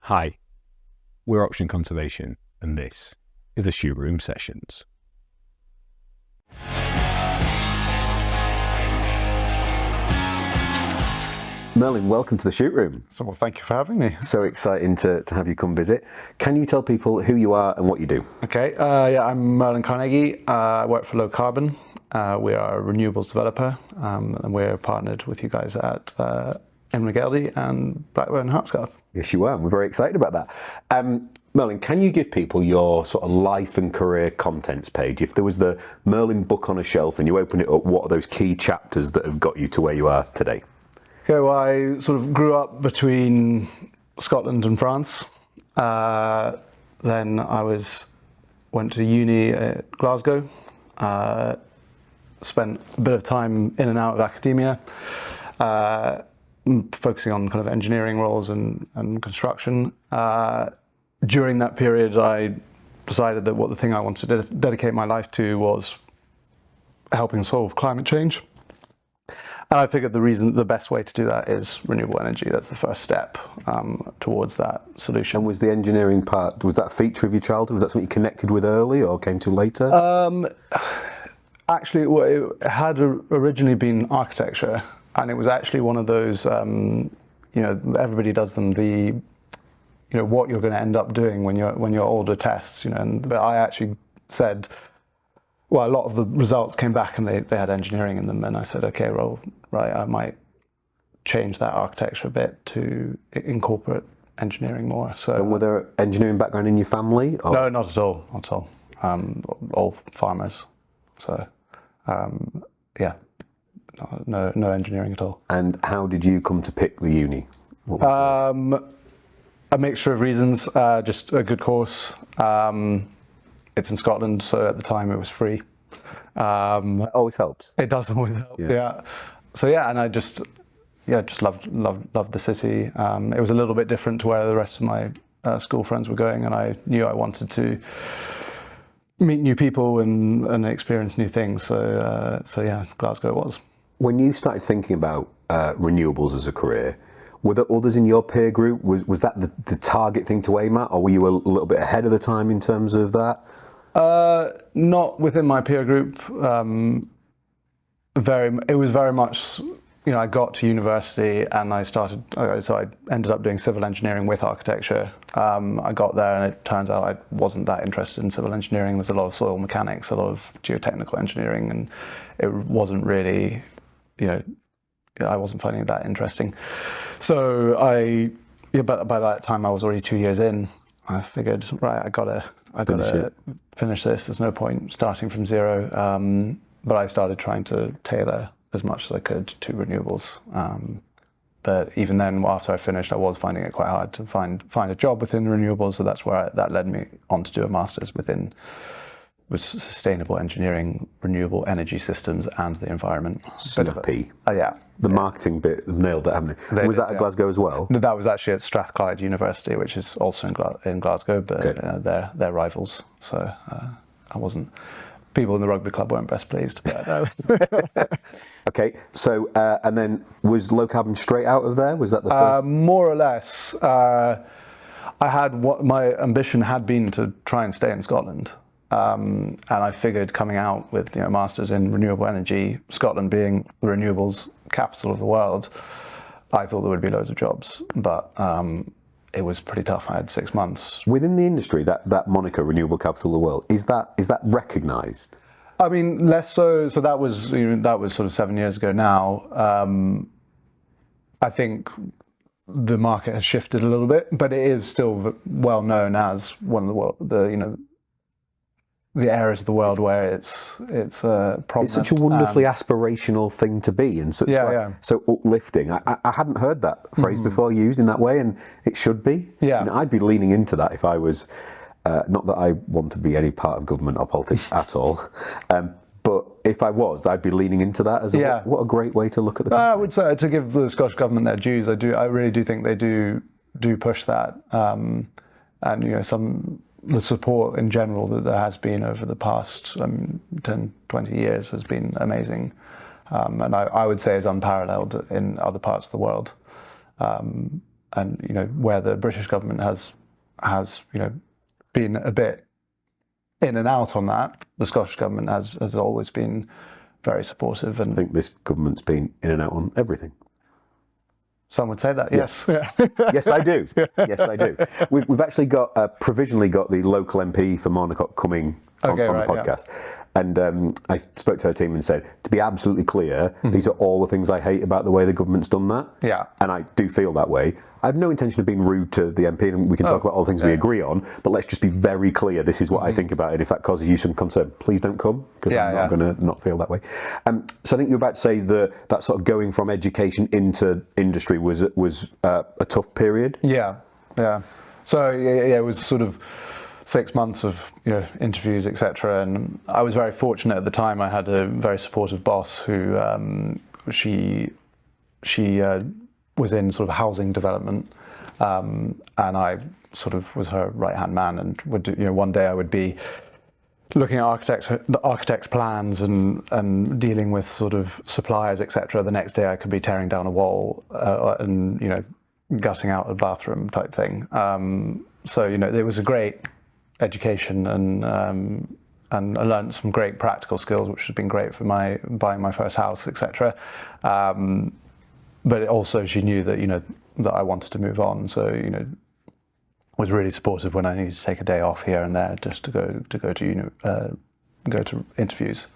Hi, we're Oxygen Conservation, and this is the Shoot Room Sessions. Merlin, welcome to the Shoot Room. So, well, thank you for having me. So exciting to have you come visit. Can you tell people who you are and what you do? Okay, I'm Merlin Carnegie. I work for Low Carbon. We are a renewables developer, and we're partnered with you guys at E43 and Blackburn Hartscarth. Yes, you are. We're very excited about that. Merlin, can you give people your sort of life and career contents page? If there was the Merlin book on a shelf and you open it up, what are those key chapters that have got you to where you are today? Okay, well, I sort of grew up between Scotland and France. Then I went to uni at Glasgow. Spent a bit of time in and out of academia, focusing on kind of engineering roles and construction. During that period, I decided that the thing I wanted to dedicate my life to was helping solve climate change. And I figured the best way to do that is renewable energy. That's the first step towards that solution. And was the engineering part, was that a feature of your childhood? Was that something you connected with early or came to later? Actually, it had originally been architecture, and it was actually one of those, everybody does them, what you're going to end up doing when you're older tests, but I actually said, well, a lot of the results came back and they had engineering in them, and I said, okay, well, right, I might change that architecture a bit to incorporate engineering more. So, and were there engineering background in your family? Or? No, not at all, all farmers. So, no engineering at all. And how did you come to pick the uni? A mixture of reasons, just a good course. It's in Scotland, so at the time it was free. That always helps. It does always help, yeah. So and I just loved the city. It was a little bit different to where the rest of my school friends were going, and I knew I wanted to meet new people and experience new things. So Glasgow it was. When you started thinking about renewables as a career, were there others in your peer group? Was that the target thing to aim at, or were you a little bit ahead of the time in terms of that? Not within my peer group. It was very much, I got to university and I ended up doing civil engineering with architecture. I got there and it turns out I wasn't that interested in civil engineering. There's a lot of soil mechanics, a lot of geotechnical engineering, and it wasn't really, I wasn't finding it that interesting. So but by that time I was already 2 years in. I figured, right, I gotta finish this. There's no point starting from zero. But I started trying to tailor as much as I could to renewables. But even then, after I finished, I was finding it quite hard to find a job within renewables. So that's where that led me on to do a master's with sustainable engineering, renewable energy systems, and the environment. Snappy. Yeah. The marketing bit nailed it, haven't it? Was that at Glasgow as well? No, that was actually at Strathclyde University, which is also in Glasgow, but okay. They're rivals. So I wasn't. People in the rugby club weren't best pleased. But, Okay, so and then was Low Carbon straight out of there? Was that the first? More or less. My ambition had been to try and stay in Scotland. And I figured coming out with masters in renewable energy, Scotland being the renewables capital of the world, I thought there would be loads of jobs, but it was pretty tough. I had 6 months. Within the industry, that moniker, renewable capital of the world, is that recognised? I mean, less so. So that was sort of 7 years ago now. I think the market has shifted a little bit, but it is still well known as one of the areas of the world where it's prominent. It's such a wonderfully aspirational thing to be, and such so uplifting. I hadn't heard that phrase before used in that way, and it should be. Yeah, I'd be leaning into that if I was. Not that I want to be any part of government or politics at all, but if I was, I'd be leaning into that as what a great way to look at the country. I would say, to give the Scottish government their dues, I really do think they do push that, and the support in general that there has been over the past 10, 20 years has been amazing, and I would say is unparalleled in other parts of the world. you know, where the British government has you know, been a bit in and out on that, the Scottish government has always been very supportive. And I think this government's been in and out on everything. Some would say that, yes. Yeah. Yes, I do. Yes, I do. We've actually got provisionally got the local MP for Monacock coming on the podcast. Yeah. And I spoke to her team and said, to be absolutely clear, these are all the things I hate about the way the government's done that. Yeah. And I do feel that way. I have no intention of being rude to the MP, and we can talk about all the things we agree on, but let's just be very clear, this is what I think about it. If that causes you some concern, please don't come, because I'm not going to not feel that way. So I think you're about to say that sort of going from education into industry was a tough period? Yeah. So it was sort of 6 months of, you know, interviews, etc. And I was very fortunate at the time. I had a very supportive boss who she was in sort of housing development, and I sort of was her right-hand man, and would do, you know, one day I would be looking at the architect's plans and dealing with sort of suppliers, etc. The next day I could be tearing down a wall and, you know, gutting out a bathroom type thing. So, you know, it was a great education, and I learned some great practical skills, which has been great for buying my first house, etc. But also she knew that, you know, that I wanted to move on. So, you know, was really supportive when I needed to take a day off here and there just to go to interviews,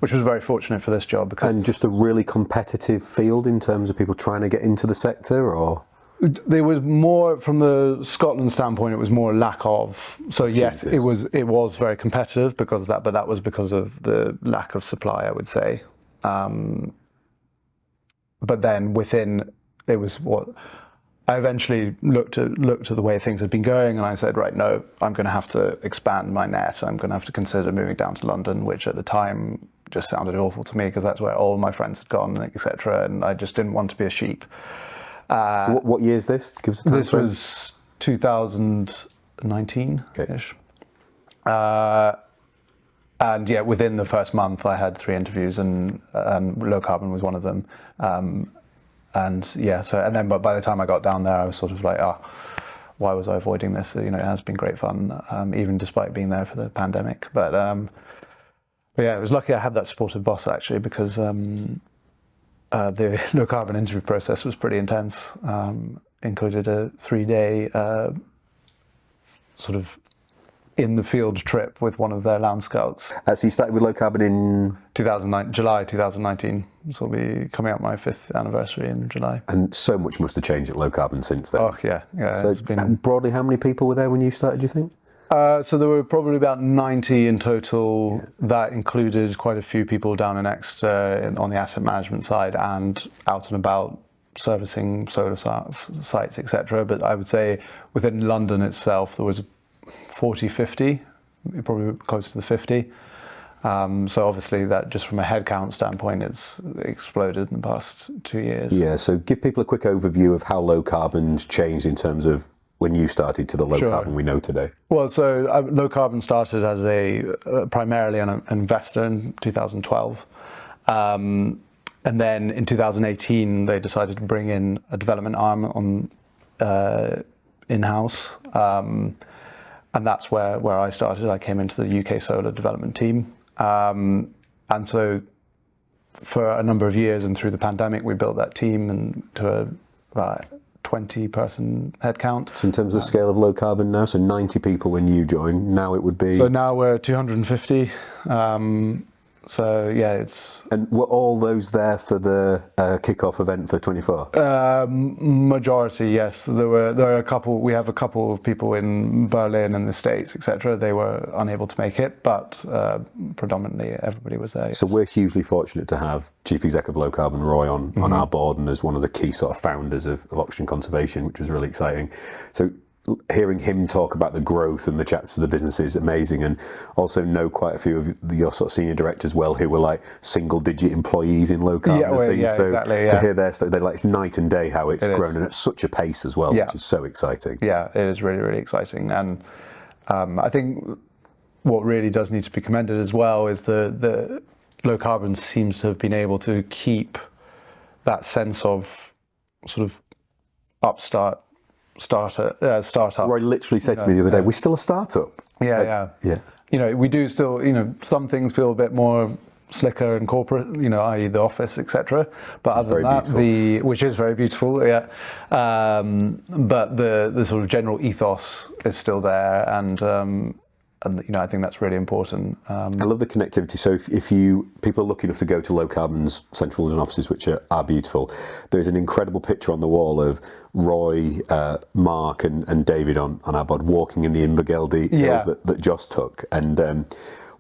which was very fortunate for this job. And just a really competitive field in terms of people trying to get into the sector, or? There was more, from the Scotland standpoint, it was more lack of. So yes, it was very competitive but that was because of the lack of supply, I would say. But then within, it was what I eventually looked at the way things had been going, and I said, right, no, I'm going to have to expand my net. I'm going to have to consider moving down to London, which at the time just sounded awful to me because that's where all my friends had gone, etc. And I just didn't want to be a sheep. So what year is this? Give us a time this frame. Was 2019-ish. And yeah, within the first month, I had 3 interviews, and low carbon was one of them. And then, but by the time I got down there, I was sort of like, why was I avoiding this? You know, it has been great fun, even despite being there for the pandemic. But yeah, it was lucky I had that supportive boss, actually, because the low carbon interview process was pretty intense. Included a 3-day sort of in the field trip with one of their Lounge Scouts. So you started with low carbon in? July 2019. So we'll be coming up my 5th anniversary in July. And so much must have changed at low carbon since then. Oh yeah. So it's been... broadly, how many people were there when you started, do you think? So there were probably about 90 in total. Yeah. That included quite a few people down in Exeter on the asset management side and out and about servicing solar sites, etc. But I would say within London itself, there was 40, 50, probably close to the 50. So obviously that just from a headcount standpoint, it's exploded in the past 2 years. Yeah, so give people a quick overview of how low carbon's changed in terms of when you started to the low carbon we know today. Well, so low carbon started as primarily an investor in 2012. And then in 2018, they decided to bring in a development arm on in-house. And that's where I started. I came into the UK solar development team. And so for a number of years and through the pandemic, we built that team to a 20-person headcount. So in terms of scale of low carbon now, so 90 people when you joined, now it would be? So now we're 250. So yeah, it's... And were all those there for the kick-off event for 24? Majority, yes. There are a couple. We have a couple of people in Berlin and the States, etc. They were unable to make it, but predominantly everybody was there. Yes. So we're hugely fortunate to have Chief Exec of Low Carbon Roy on our board, and as one of the key sort of founders of Oxygen Conservation, which was really exciting. So hearing him talk about the growth and the chapters of the business is amazing, and also know quite a few of your sort of senior directors well who were like single-digit employees in low carbon and things. So exactly, to hear their story, they're like, it's night and day how it's grown, and at such a pace as well, which is so exciting. Yeah, it is really, really exciting, and I think what really does need to be commended as well is the low carbon seems to have been able to keep that sense of sort of startup. Roy literally said to me the other day, "We're still a startup." Yeah. You know, we do still, you know, some things feel a bit more slicker and corporate, you know, i.e. the office, etc. But other than that, which is very beautiful, yeah. But the sort of general ethos is still there, and you know, I think that's really important. I love the connectivity. So if people are lucky enough to go to Low Carbon's Central London offices, which are beautiful, there's an incredible picture on the wall of Roy, Mark, and David on our board walking in the Invergeldy hills that Joss took. And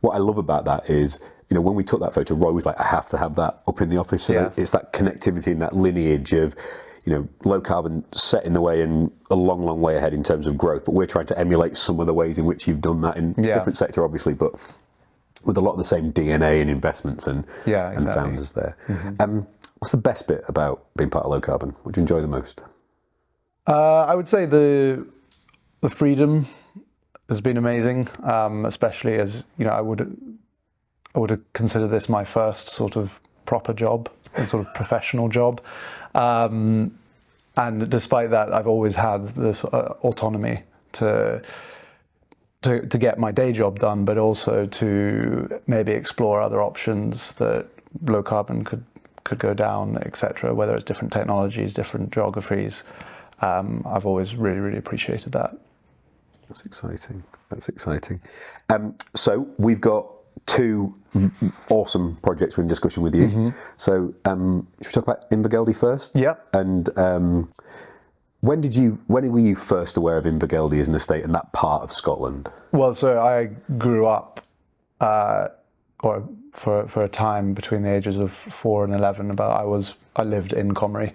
what I love about that is, you know, when we took that photo, Roy was like, "I have to have that up in the office." So it's that connectivity and that lineage of, you know, Low Carbon set in the way and a long, long way ahead in terms of growth, but we're trying to emulate some of the ways in which you've done that in different sector, obviously, but with a lot of the same DNA and investments and founders there. What's the best bit about being part of Low Carbon? What do you enjoy the most? I would say the freedom has been amazing, especially as, you know, I would consider this my first sort of proper job, a sort of professional job. And despite that, I've always had this autonomy to get my day job done, but also to maybe explore other options that Low Carbon could go down, etc. Whether it's different technologies, different geographies. I've always really, really appreciated that. That's exciting. So we've got 2 awesome projects we're in discussion with you. So should we talk about Invergeldy first? Yeah. And when were you first aware of Invergeldy as an estate in that part of Scotland? Well, so I grew up, or for a time between the ages of 4 and 11, I lived in Comrie.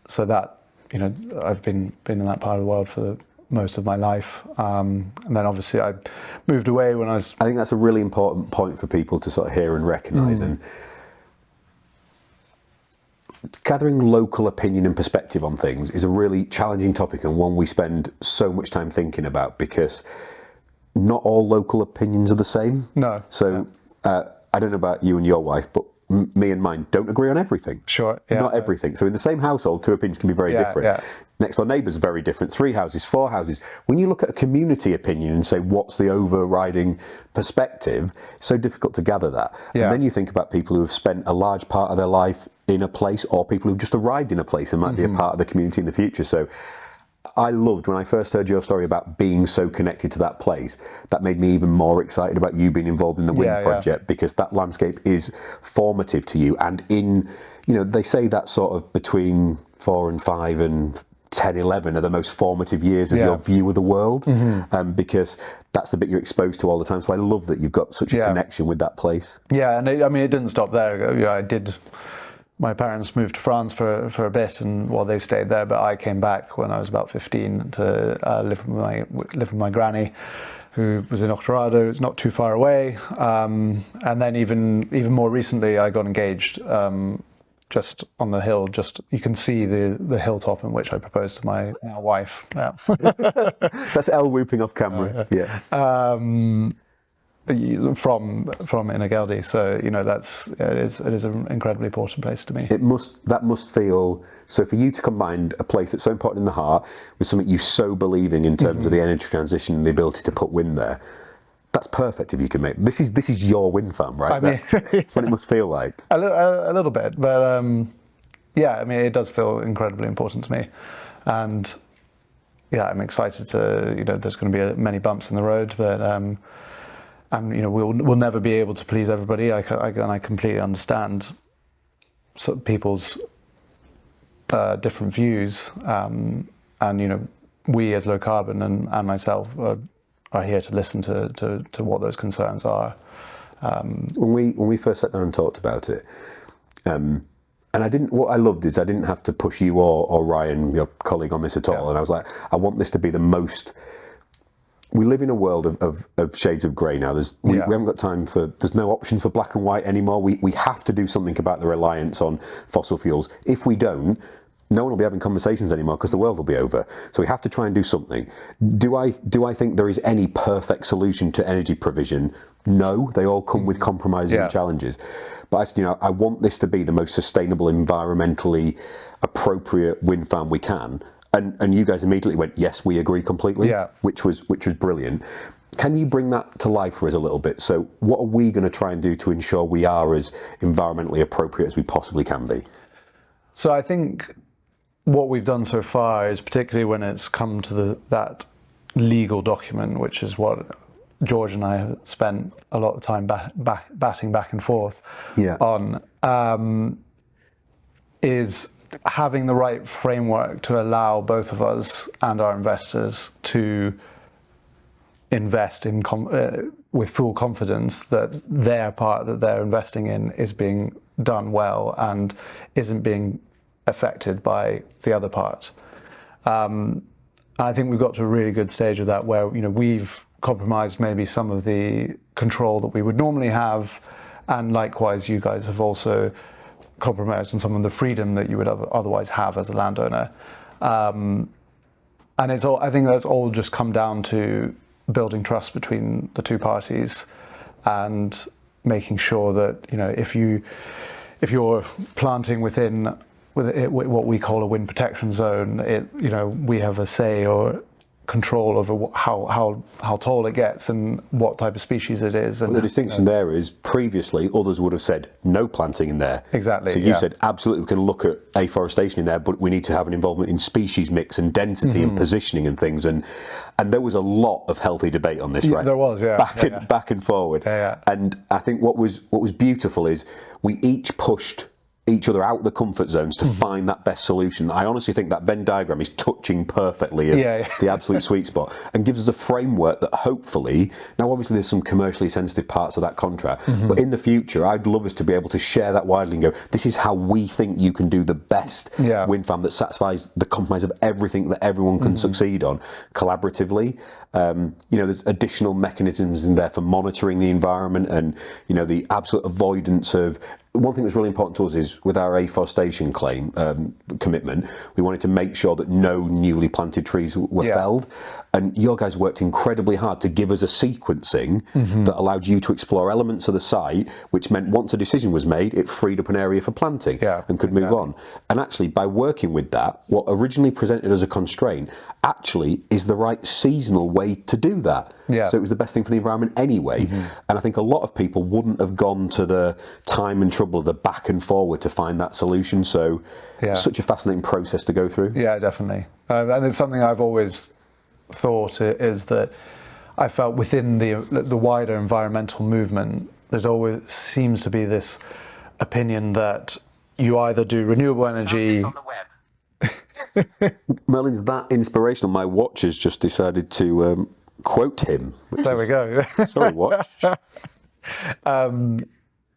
So that, you know, I've been in that part of the world for most of my life, and then obviously I moved away when I was... I think that's a really important point for people to sort of hear and recognise, and gathering local opinion and perspective on things is a really challenging topic, and one we spend so much time thinking about, because not all local opinions are the same. No. So I don't know about you and your wife, but me and mine don't agree on everything. Sure. Yeah. Not everything. So in the same household, 2 opinions can be very different. Yeah. Next door neighbours are very different. 3 houses, 4 houses. When you look at a community opinion and say, what's the overriding perspective, it's so difficult to gather that. Yeah. And then you think about people who have spent a large part of their life in a place, or people who've just arrived in a place and might be a part of the community in the future. So I loved when I first heard your story about being so connected to that place. That made me even more excited about you being involved in the wind project, because that landscape is formative to you. And in, you know, they say that sort of between 4 and 5 and 10, 11 are the most formative years of your view of the world, because that's the bit you're exposed to all the time. So I love that you've got such a connection with that place. Yeah, and I mean, it didn't stop there. You know, my parents moved to France for a bit, and they stayed there, but I came back when I was about 15 to live with my granny, who was in Octorado. It's not too far away. And then even more recently, I got engaged just on the hill. Just you can see the hilltop in which I proposed to my now wife. Yeah. That's Elle whooping off camera. From Invergeldy, so you know it is an incredibly important place to me. That must feel so for you to combine a place that's so important in the heart with something you so believe in terms of the energy transition and the ability to put wind there. That's perfect if you can make this is your wind farm, right? I mean, that's what it must feel like. A little bit, but yeah, I mean, it does feel incredibly important to me, and yeah, I'm excited to, you know, there's going to be many bumps in the road, but and you know, we'll never be able to please everybody. I completely understand people's different views, and you know, we as Low Carbon and myself are here to listen to what those concerns are. When we first sat down and talked about it, and what I loved is I didn't have to push you or Ryan, your colleague, on this at all. And I was like, I want this to be the most. We live in a world of shades of grey now. We haven't got time for. There's no options for black and white anymore. We have to do something about the reliance on fossil fuels. If we don't, no one will be having conversations anymore because the world will be over. So we have to try and do something. Do I think there is any perfect solution to energy provision? No, they all come with compromises and challenges. But I want this to be the most sustainable, environmentally appropriate wind farm we can. And you guys immediately went, yes, we agree completely, which was brilliant. Can you bring that to life for us a little bit? So what are we going to try and do to ensure we are as environmentally appropriate as we possibly can be? So I think what we've done so far is, particularly when it's come to that legal document, which is what George and I have spent a lot of time batting back and forth on, is having the right framework to allow both of us and our investors to invest in with full confidence that their part that they're investing in is being done well and isn't being affected by the other part. I think we've got to a really good stage of that where we've compromised maybe some of the control that we would normally have, and likewise you guys have also compromised on some of the freedom that you would otherwise have as a landowner. And it's all, I think that's all just come down to building trust between the two parties and making sure that if you're planting within what we call a wind protection zone, we have a say or control over how tall it gets and what type of species it is. And the distinction there is previously others would have said no planting in there. Exactly. So you said absolutely we can look at afforestation in there, but we need to have an involvement in species mix and density and positioning and things. And there was a lot of healthy debate on this, right? There was, back and forward. And I think what was beautiful is we each pushed each other out of the comfort zones to find that best solution. I honestly think that Venn diagram is touching perfectly the absolute sweet spot and gives us a framework that hopefully, now obviously there's some commercially sensitive parts of that contract, but in the future I'd love us to be able to share that widely and go, this is how we think you can do the best wind farm that satisfies the compromise of everything that everyone can succeed on collaboratively. There's additional mechanisms in there for monitoring the environment and the absolute avoidance of. One thing that's really important to us is with our afforestation claim commitment, we wanted to make sure that no newly planted trees were felled. And your guys worked incredibly hard to give us a sequencing that allowed you to explore elements of the site, which meant once a decision was made, it freed up an area for planting and could move on. And actually, by working with that, what originally presented as a constraint actually is the right seasonal way to do that. So it was the best thing for the environment anyway. And I think a lot of people wouldn't have gone to the time and trouble of the back and forward to find that solution. So it's such a fascinating process to go through. Yeah, definitely. And it's something I've always thought is that I felt within the wider environmental movement, there's always seems to be this opinion that you either do renewable energy. Merlin's that inspirational. My watch has just decided to quote him. There we go. Sorry, watch.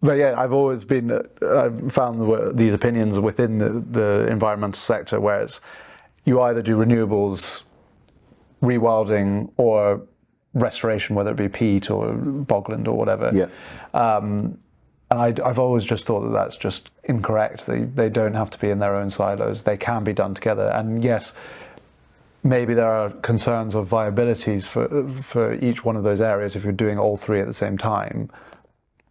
But yeah, I've always I've found these opinions within the environmental sector where it's you either do renewables, rewilding, or restoration, whether it be peat or bogland or whatever. And I've always just thought that that's just incorrect. They don't have to be in their own silos. They can be done together. And yes, maybe there are concerns of viabilities for each one of those areas if you're doing all three at the same time.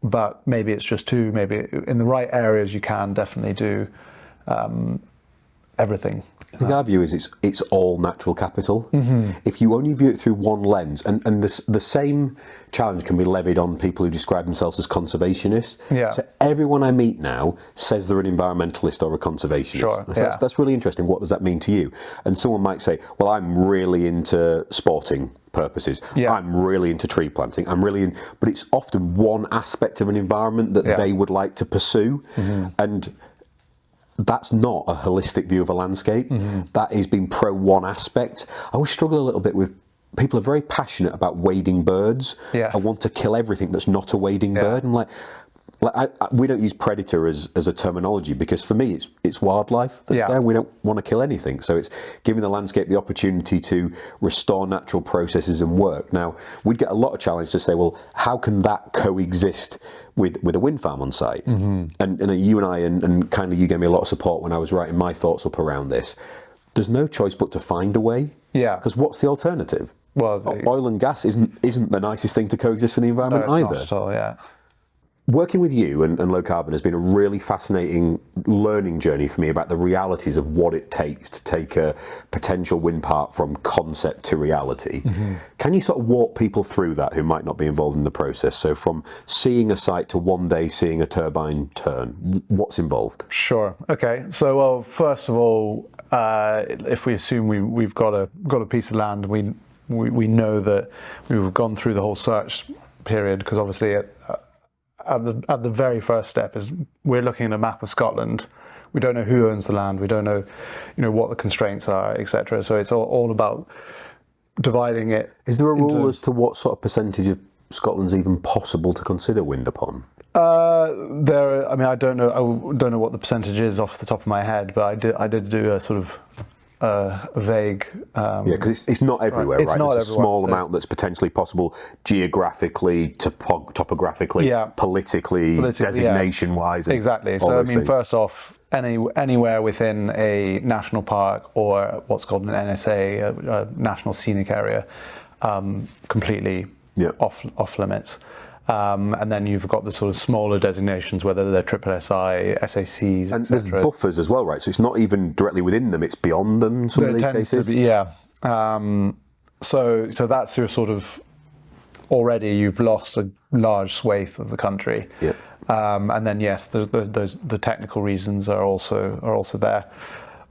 But maybe it's just two. Maybe in the right areas you can definitely do everything. I think our view is it's all natural capital. If you only view it through one lens, and the same challenge can be levied on people who describe themselves as conservationists. So everyone I meet now says they're an environmentalist or a conservationist. So that's really interesting. What does that mean to you? And someone might say, well, I'm really into sporting purposes. I'm really into tree planting. But it's often one aspect of an environment that they would like to pursue. And that's not a holistic view of a landscape. That is being pro one aspect. I always struggle a little bit with people are very passionate about wading birds and want to kill everything that's not a wading bird. I'm like, we don't use predator as a terminology because for me it's wildlife that's there. We don't want to kill anything, so it's giving the landscape the opportunity to restore natural processes and work. Now we'd get a lot of challenge to say, well, how can that coexist with a wind farm on site? And you and I and kind of you gave me a lot of support when I was writing my thoughts up around this. There's no choice but to find a way. Because what's the alternative? Well, oil and gas isn't the nicest thing to coexist with the environment either. Not at all, Working with you and low carbon has been a really fascinating learning journey for me about the realities of what it takes to take a potential wind park from concept to reality. Can you sort of walk people through that who might not be involved in the process? So from seeing a site to one day seeing a turbine turn, what's involved? Sure. Okay. So, well, first of all, if we assume we've got a piece of land, we know that we've gone through the whole search period, because obviously at the very first step is we're looking at a map of Scotland. We don't know who owns the land. We don't know, what the constraints are, etc. So it's all about dividing it. Is there a rule as to what sort of percentage of Scotland's even possible to consider wind upon? I don't know. I don't know what the percentage is off the top of my head, but I did do a sort of a vague. Because it's not everywhere, right? There's a small amount that's potentially possible geographically, topographically, politically, designation-wise. Exactly. So first off, anywhere within a national park or what's called an NSA, a national scenic area, completely off limits. And then you've got the sort of smaller designations, whether they're SSSI, SACs, and there's buffers as well, right? So it's not even directly within them; it's beyond them. Some of these cases, So that's your sort of already you've lost a large swathe of the country. And then yes, the technical reasons are also there.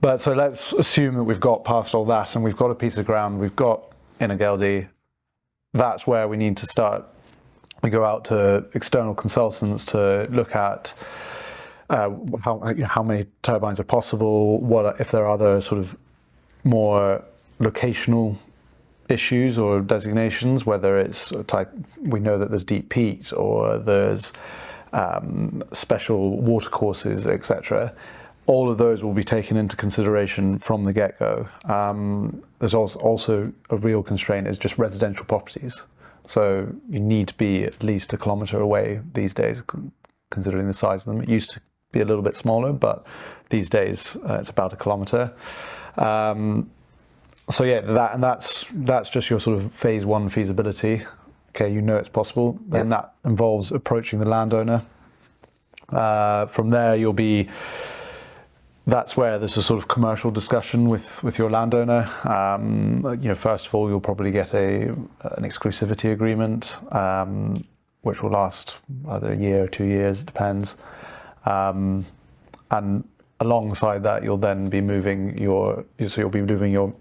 But so let's assume that we've got past all that, and we've got a piece of ground. We've got Innergeldy. That's where we need to start. We go out to external consultants to look at how many turbines are possible, if there are other sort of more locational issues or designations, whether it's we know that there's deep peat or there's special watercourses, etc. All of those will be taken into consideration from the get-go. There's also a real constraint is just residential properties. So you need to be at least 1 kilometre away these days, considering the size of them. It used to be a little bit smaller, but these days it's about 1 kilometre. That's just your sort of phase one feasibility. Okay, it's possible. Then that involves approaching the landowner. From there, that's where there's a sort of commercial discussion with your landowner. First of all, you'll probably get an exclusivity agreement, which will last either a year or 2 years, it depends. And alongside that, you'll then be moving your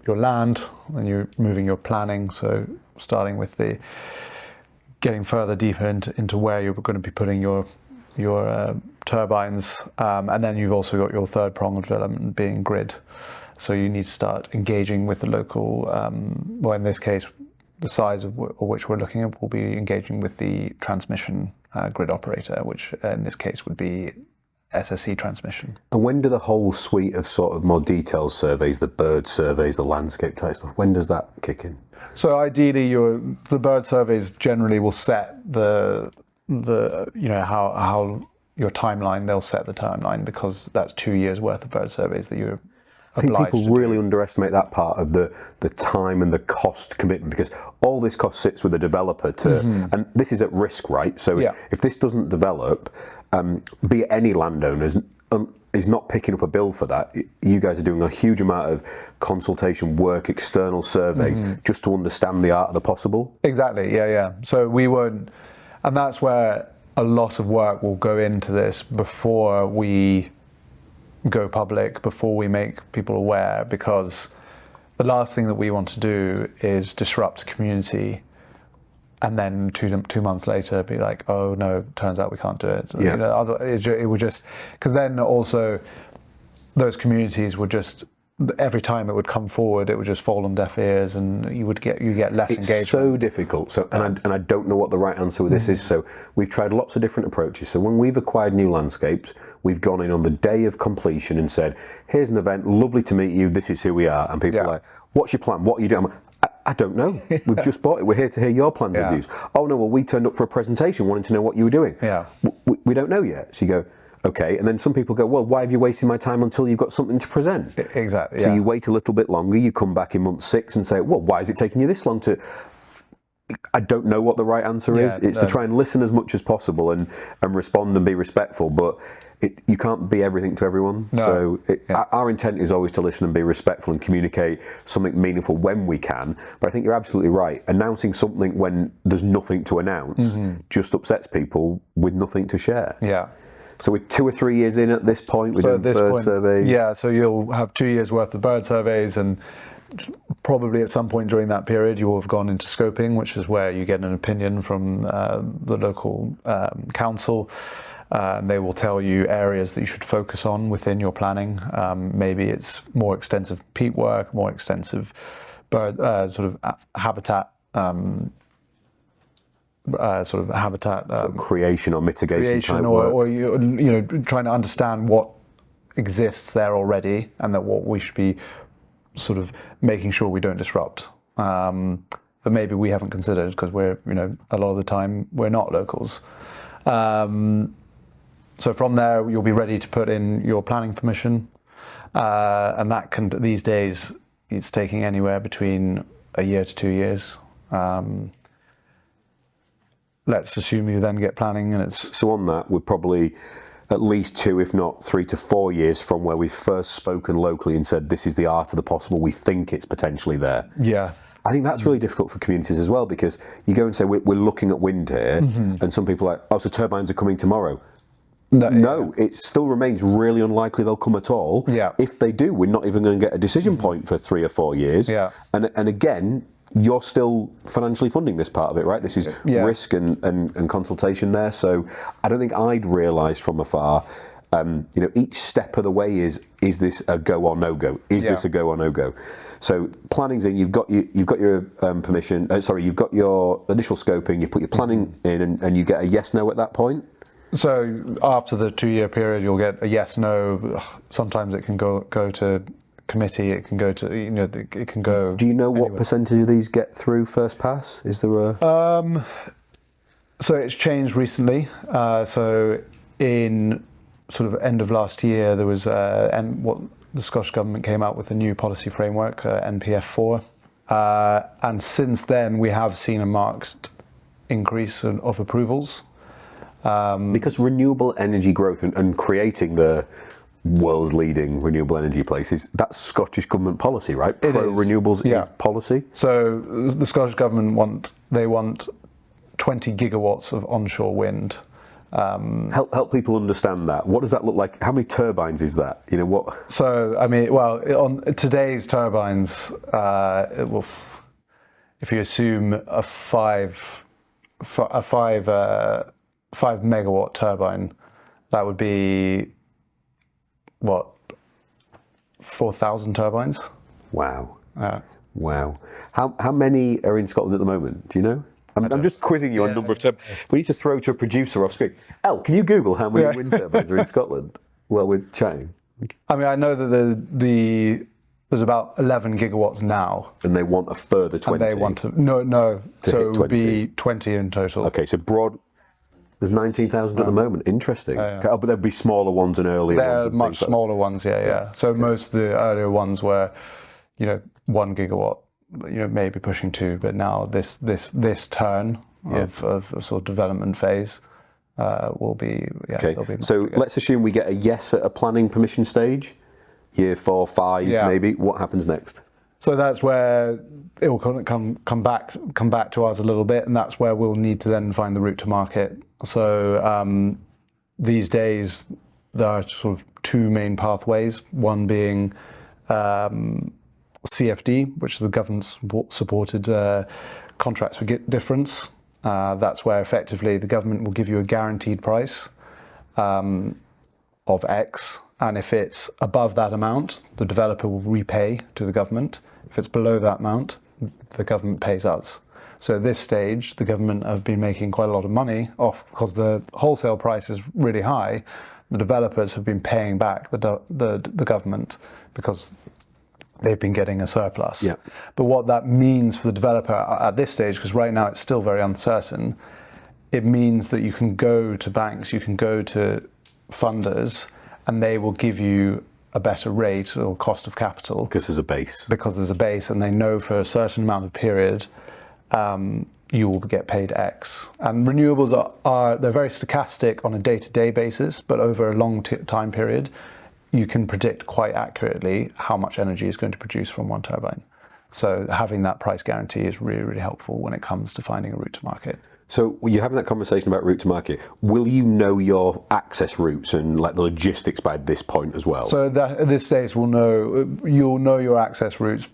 land, and you're moving your planning. So starting with getting further deeper into where you're going to be putting your turbines, and then you've also got your third prong of development being grid. So you need to start engaging with the local, in this case, the size of which we're looking at will be engaging with the transmission grid operator, which in this case would be SSE transmission. And when do the whole suite of sort of more detailed surveys, the bird surveys, the landscape type stuff, when does that kick in? So ideally, the bird surveys generally will set how your timeline. They'll set the timeline because that's 2 years worth of bird surveys that you're I think people really underestimate that part of the time and the cost commitment, because all this cost sits with the developer and this is at risk, right? So if this doesn't develop, be it any landowners is not picking up a bill for that. You guys are doing a huge amount of consultation work, external surveys, just to understand the art of the possible. Exactly, yeah. So we won't, and that's where a lot of work will go into this before we go public, before we make people aware, because the last thing that we want to do is disrupt community and then two months later be like, oh no, turns out we can't do it. Yeah. It would just, because then also those communities would just every time it would come forward, it would just fall on deaf ears, and you get less engagement. It's so difficult. So, and I don't know what the right answer with this is. So we've tried lots of different approaches. So when we've acquired new landscapes, we've gone in on the day of completion and said, "Here's an event. Lovely to meet you. This is who we are." And people are like, "What's your plan? What are you doing?" I'm like, I don't know. We've just bought it. We're here to hear your plans and views. Oh no, well we turned up for a presentation, wanting to know what you were doing. Yeah. We don't know yet. So you go, okay, and then some people go, well, why have you wasted my time until you've got something to present? Exactly. So you wait a little bit longer, you come back in month 6 and say, well, why is it taking you this long to... I don't know what the right answer is. It's to try and listen as much as possible and respond and be respectful, but you can't be everything to everyone. No. So our intent is always to listen and be respectful and communicate something meaningful when we can. But I think you're absolutely right. Announcing something when there's nothing to announce just upsets people with nothing to share. Yeah. So we're 2 or 3 years in at this point. We're doing bird surveys. Yeah, so you'll have 2 years worth of bird surveys, and probably at some point during that period you will have gone into scoping, which is where you get an opinion from the local council. They will tell you areas that you should focus on within your planning. Maybe it's more extensive peat work, more extensive bird habitat. Creation or mitigation type or work. you trying to understand what exists there already, and that what we should be sort of making sure we don't disrupt, that maybe we haven't considered, because we're a lot of the time we're not locals. So from there you'll be ready to put in your planning permission, and that can, these days it's taking anywhere between a year to 2 years. Let's assume you then get planning, and it's... So on that, we're probably at least 2, if not 3 to 4 years from where we've first spoken locally and said, this is the art of the possible, we think it's potentially there. Yeah. I think that's really difficult for communities as well, because you go and say, we're looking at wind here, and some people are like, oh, so turbines are coming tomorrow. No, it still remains really unlikely they'll come at all. Yeah. If they do, we're not even going to get a decision point for 3 or 4 years. Yeah. And again, you're still financially funding this part of it, right? This is risk and consultation there. So I don't think I'd realised from afar, each step of the way is this a go or no go? Is this a go or no go? So planning's in, you've got your permission, you've got your initial scoping, you put your planning in, and you get a yes, no at that point? So after the 2-year period, you'll get a yes, no. Sometimes it can go to committee, it can go to, it can go... Do you know anywhere. what percentage of these get through first pass? Is there a... So it's changed recently. So in sort of end of last year, there was what the Scottish Government came out with a new policy framework, NPF4. And since then, we have seen a marked increase of approvals. Because renewable energy growth and creating the world's leading renewable energy places, that's Scottish Government policy, right? Pro-renewables is policy. So the Scottish Government want 20 gigawatts of onshore wind. Help people understand that. What does that look like? How many turbines is that? What? So I mean, well, on today's turbines, if you assume a 5 megawatt turbine, that would be what, 4,000 turbines? Wow. Wow. How many are in Scotland at the moment? Do you know? I'm just quizzing you on number of turbines. We need to throw to a producer off screen. Can you Google how many wind turbines are in Scotland while we're chatting? I mean, I know that there's about 11 gigawatts now. And they want a further 20? And they want to... No. So it would be 20 in total. Okay, so there's 19,000 at the moment. Interesting. But there'd be smaller ones and earlier ones. They're much smaller ones, yeah. So most of the earlier ones were, 1 gigawatt, maybe pushing 2. But now this turn of sort of development phase will be... Okay, so let's assume we get a yes at a planning permission stage, year 4, 5 maybe. What happens next? So that's where it will come back to us a little bit, and that's where we'll need to then find the route to market. So these days there are sort of 2 main pathways. One being CFD, which is the government-supported contracts for difference. That's where effectively the government will give you a guaranteed price of X And if it's above that amount, the developer will repay to the government. If it's below that amount, the government pays us. So at this stage, the government have been making quite a lot of money off because the wholesale price is really high. The developers have been paying back the government because they've been getting a surplus. Yeah. But what that means for the developer at this stage, because right now it's still very uncertain, it means that you can go to banks, you can go to funders, and they will give you a better rate or cost of capital. Because there's a base. Because there's a base, and they know for a certain amount of period, you will get paid X. And renewables they're very stochastic on a day-to-day basis, but over a long time period, you can predict quite accurately how much energy is going to produce from one turbine. So having that price guarantee is really, really helpful when it comes to finding a route to market. So when you're having that conversation about route to market, will you know your access routes and like the logistics by this point as well? So at this stage, you'll know your access routes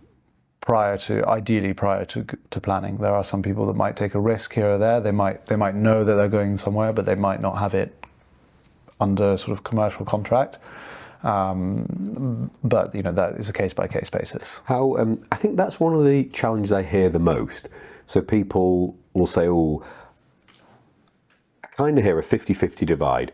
ideally prior to planning. There are some people that might take a risk here or there. They might know that they're going somewhere, but they might not have it under sort of commercial contract. But that is a case by case basis. How I think that's one of the challenges I hear the most. So people will say, "Oh, I kind of hear a 50-50 divide."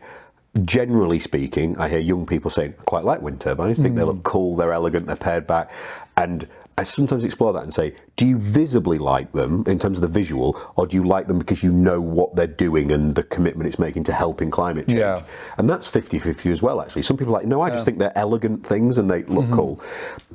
Generally speaking, I hear young people saying, "I quite like wind turbines. I think they look cool, they're elegant, they're pared back," and I sometimes explore that and say, do you visibly like them in terms of the visual, or do you like them because you know what they're doing and the commitment it's making to helping climate change? Yeah. And that's 50-50 as well, actually. Some people are like, no, I just think they're elegant things and they look cool.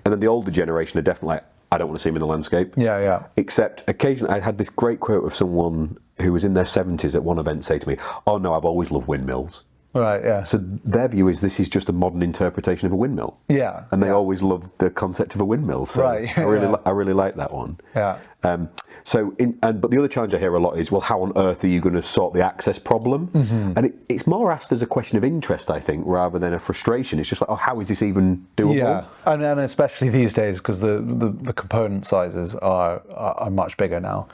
And then the older generation are definitely like, I don't want to see them in the landscape. Yeah. Except occasionally I had this great quote of someone who was in their 70s at one event say to me, "Oh no, I've always loved windmills." Right, yeah. So their view is this is just a modern interpretation of a windmill. Yeah. And they always loved the concept of a windmill. So Right. I really like that one. Yeah. But the other challenge I hear a lot is, well, how on earth are you going to sort the access problem? And it's more asked as a question of interest, I think, rather than a frustration. It's just like, oh, how is this even doable? Yeah, and especially these days because the component sizes are much bigger now.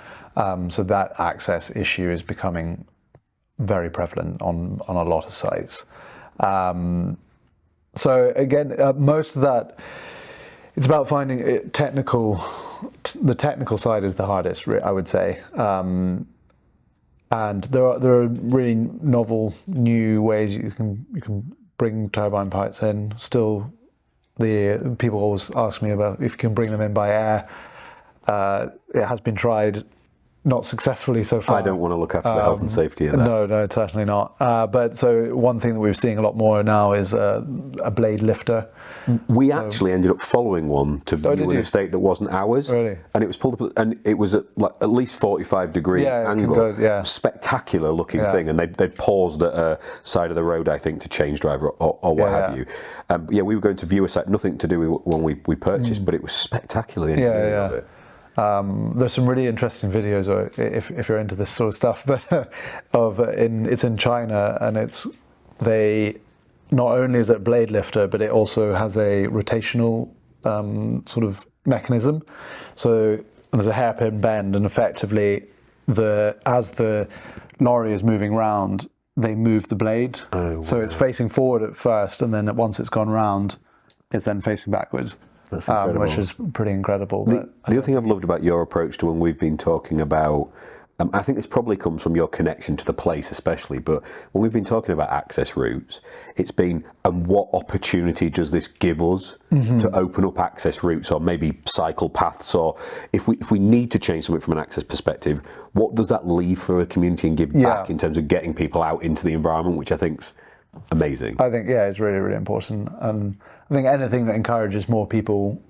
So that access issue is becoming very prevalent on a lot of sites. So again, most of that, it's about finding the technical side is the hardest, I would say. And there are really novel new ways you can bring turbine pipes in. Still, the people always ask me about if you can bring them in by air. It has been tried. Not successful so far. I don't want to look after the health and safety of that. No, certainly not. But so one thing that we're seeing a lot more now is a blade lifter. We actually ended up following one to view an estate that wasn't ours. Really? And it was pulled up, and it was at least 45-degree angle. Spectacular looking thing. And they'd paused at a side of the road, I think, to change driver or what have you. We were going to view a site, nothing to do with when we purchased, but it was spectacular, the engineering of it. There's some really interesting videos, or if you're into this sort of stuff, but it's in China, and they not only is it blade lifter, but it also has a rotational sort of mechanism. So there's a hairpin bend, and effectively, as the lorry is moving round, they move the blade. Oh, wow. So it's facing forward at first, and then once it's gone round, it's then facing backwards. That's incredible. Which is pretty incredible. The other thing I've loved about your approach to when we've been talking about, I think this probably comes from your connection to the place especially, but when we've been talking about access routes, it's been, and what opportunity does this give us to open up access routes, or maybe cycle paths, or if we need to change something from an access perspective, what does that leave for a community and give back in terms of getting people out into the environment, which I think's amazing. I think, it's really, really important. And I think anything that encourages more people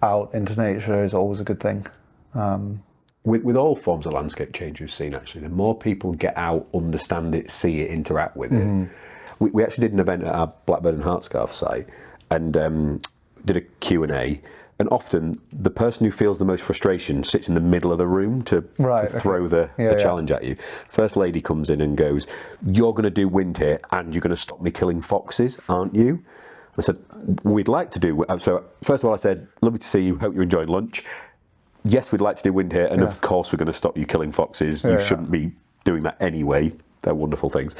out into nature is always a good thing. With all forms of landscape change we've seen, actually, the more people get out, understand it, see it, interact with it. We actually did an event at our Blackbird and Heartscarf site and did a Q&A. And often the person who feels the most frustration sits in the middle of the room to throw the challenge at you. First lady comes in and goes, "You're going to do wind here and you're going to stop me killing foxes, aren't you?" I said, "We'd like to do..." So first of all I said, "Lovely to see you, hope you're enjoying lunch. Yes, we'd like to do wind here, and of course we're going to stop you killing foxes. You shouldn't be doing that anyway. They're wonderful things.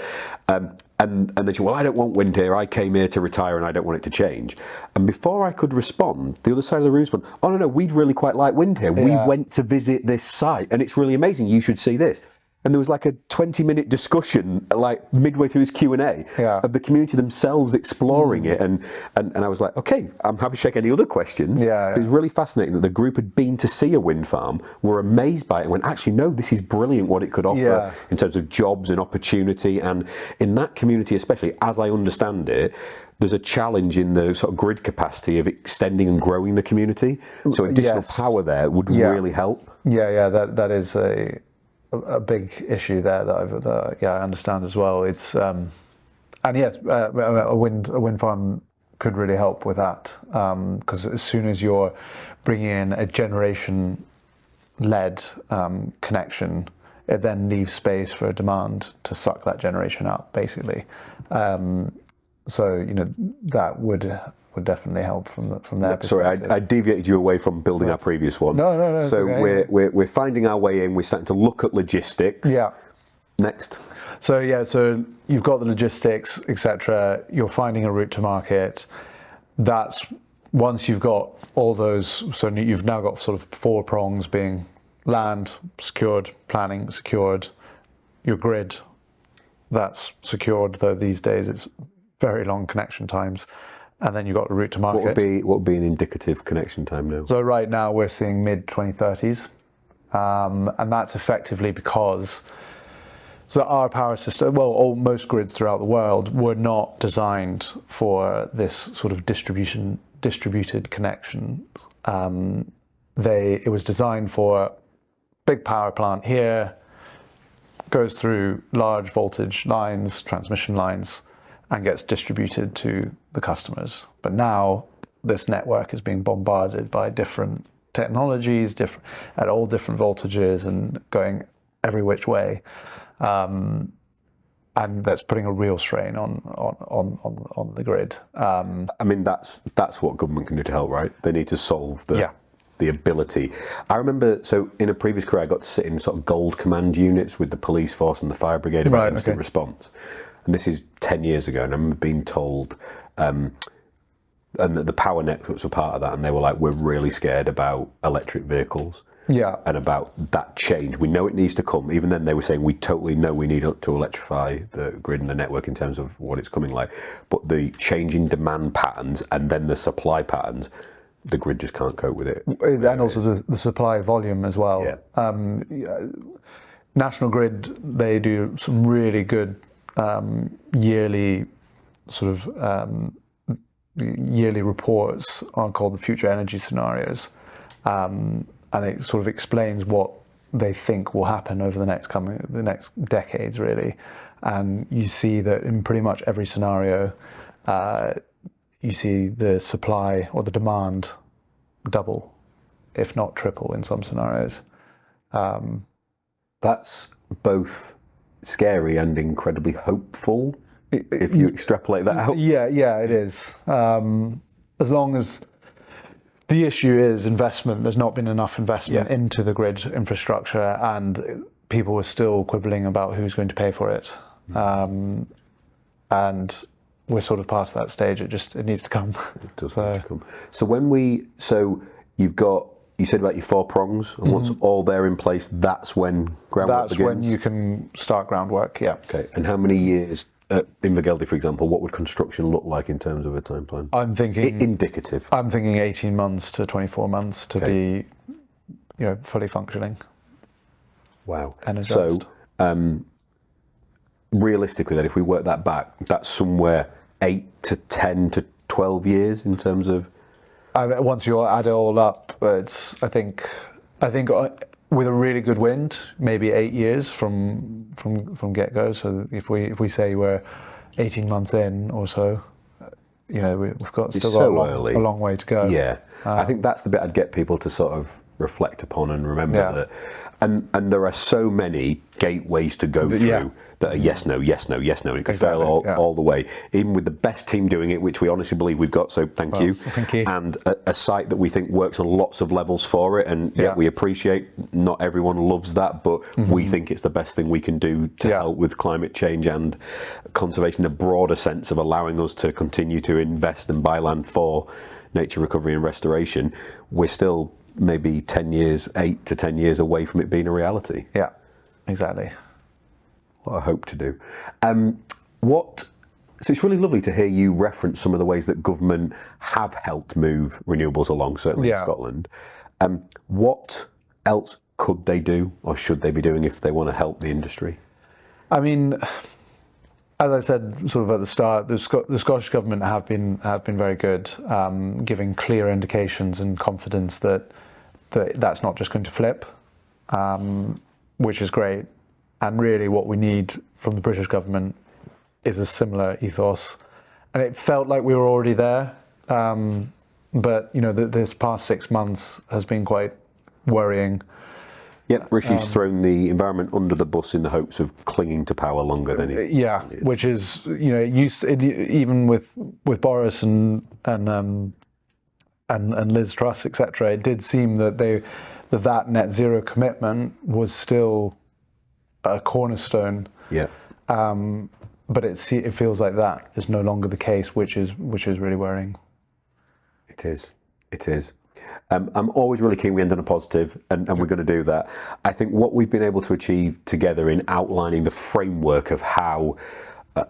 And then she, well, I don't want wind here. I came here to retire and I don't want it to change. And before I could respond, the other side of the room went, oh, no, we'd really quite like wind here. We went to visit this site and it's really amazing. You should see this. And there was like a 20-minute discussion, like midway through this Q&A, of the community themselves exploring it. And I was like, okay, I'm happy to check any other questions. It was really fascinating that the group had been to see a wind farm, were amazed by it, and went, actually, no, this is brilliant what it could offer in terms of jobs and opportunity. And in that community, especially, as I understand it, there's a challenge in the sort of grid capacity of extending and growing the community. So additional power there would really help. That is a big issue there that I understand as well. It's a wind farm could really help with that, because as soon as you're bringing in a generation-led connection, it then leaves space for a demand to suck that generation up, basically. So that would definitely help from their perspective. Sorry, I deviated you away from building our previous one. No. So okay. we're finding our way in. We're starting to look at logistics. Yeah. Next. So you've got the logistics, etc. You're finding a route to market. That's once you've got all those. So you've now got sort of 4 prongs being land secured, planning secured, your grid that's secured. Though these days it's very long connection times. And then you've got a route to market. What would be an indicative connection time now? So right now we're seeing mid-2030s. And that's effectively because our power system, most grids throughout the world were not designed for this sort of distributed connection. It was designed for big power plant here, goes through large voltage lines, transmission lines, and gets distributed to the customers. But now this network is being bombarded by different technologies, at all different voltages and going every which way. And that's putting a real strain on the grid. I mean, that's what government can do to help, right? They need to solve the ability. I remember, so in a previous career, I got to sit in sort of gold command units with the police force and the fire brigade about instant response. And this is 10 years ago, and I remember being told, and the power networks were part of that, and they were like, we're really scared about electric vehicles. And about that change. We know it needs to come. Even then they were saying, we totally know we need to electrify the grid and the network in terms of what it's coming like. But the change in demand patterns and then the supply patterns, the grid just can't cope with it. And also the supply volume as well. National Grid, they do some really good yearly reports called the future energy scenarios, and it sort of explains what they think will happen over the next decades, really. And you see that in pretty much every scenario, you see the supply or the demand double, if not triple, in some scenarios. That's both scary and incredibly hopeful, if you extrapolate that out. Yeah, it is. As long as the issue is investment, there's not been enough investment into the grid infrastructure, and people are still quibbling about who's going to pay for it. And we're sort of past that stage. It needs to come. It does need to come. So you said about your 4 prongs, and once all they're in place, that's when groundwork begins? That's when you can start groundwork, yeah. Okay, and how many years, in Invergeldy, for example, what would construction look like in terms of a time plan? I'm thinking... Indicative. I'm thinking 18 months to 24 months to be, fully functioning. Wow. Energized. So, realistically, then, if we work that back, that's somewhere 8 to 10 to 12 years in terms of... Once you add it all up, it's I think with a really good wind, maybe 8 years from get go. So if we say we're 18 months in or so, we've got a long way to go. Yeah, I think that's the bit I'd get people to sort of reflect upon and remember that. And there are so many gateways to go through that are yes, no, yes, no, yes, no, and it could fail all the way. Even with the best team doing it, which we honestly believe we've got, so thank you. Thank you. And a site that we think works on lots of levels for it, and we appreciate not everyone loves that, but we think it's the best thing we can do to help with climate change and conservation in a broader sense of allowing us to continue to invest and buy land for nature recovery and restoration. We're still maybe 8 to 10 years away from it being a reality. Yeah, exactly. What I hope to do. So it's really lovely to hear you reference some of the ways that government have helped move renewables along, certainly in Scotland. What else could they do, or should they be doing, if they want to help the industry? I mean, as I said sort of at the start, the Scottish government have been very good, giving clear indications and confidence that that's not just going to flip, which is great. And really what we need from the British government is a similar ethos. And it felt like we were already there. But, you know, this past 6 months has been quite worrying. Yep, Rishi's thrown the environment under the bus in the hopes of clinging to power longer than he... Yeah, which is, you know, even with Boris and Liz Truss, etc., it did seem that that net zero commitment was still a cornerstone. Yeah. But it feels like that is no longer the case, which is really worrying. It is. I'm always really keen we end on a positive, and we're going to do that. I think what we've been able to achieve together in outlining the framework of how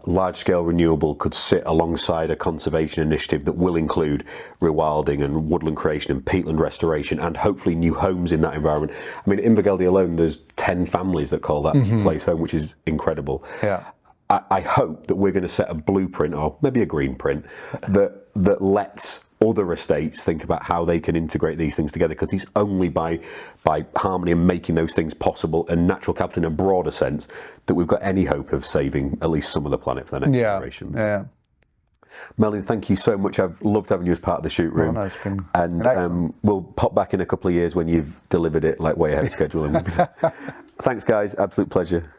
large-scale renewable could sit alongside a conservation initiative that will include rewilding and woodland creation and peatland restoration and hopefully new homes in that environment. I mean, in Invergeldy alone, there's 10 families that call that place home, which is incredible. Yeah. I hope that we're going to set a blueprint, or maybe a green print, that lets other estates think about how they can integrate these things together, because it's only by harmony and making those things possible and natural capital in a broader sense that we've got any hope of saving at least some of the planet for the next generation. Yeah. Merlin, thank you so much. I've loved having you as part of the shoot room. No, it's been and we'll pop back in a couple of years when you've delivered it like way ahead of schedule. Thanks, guys. Absolute pleasure.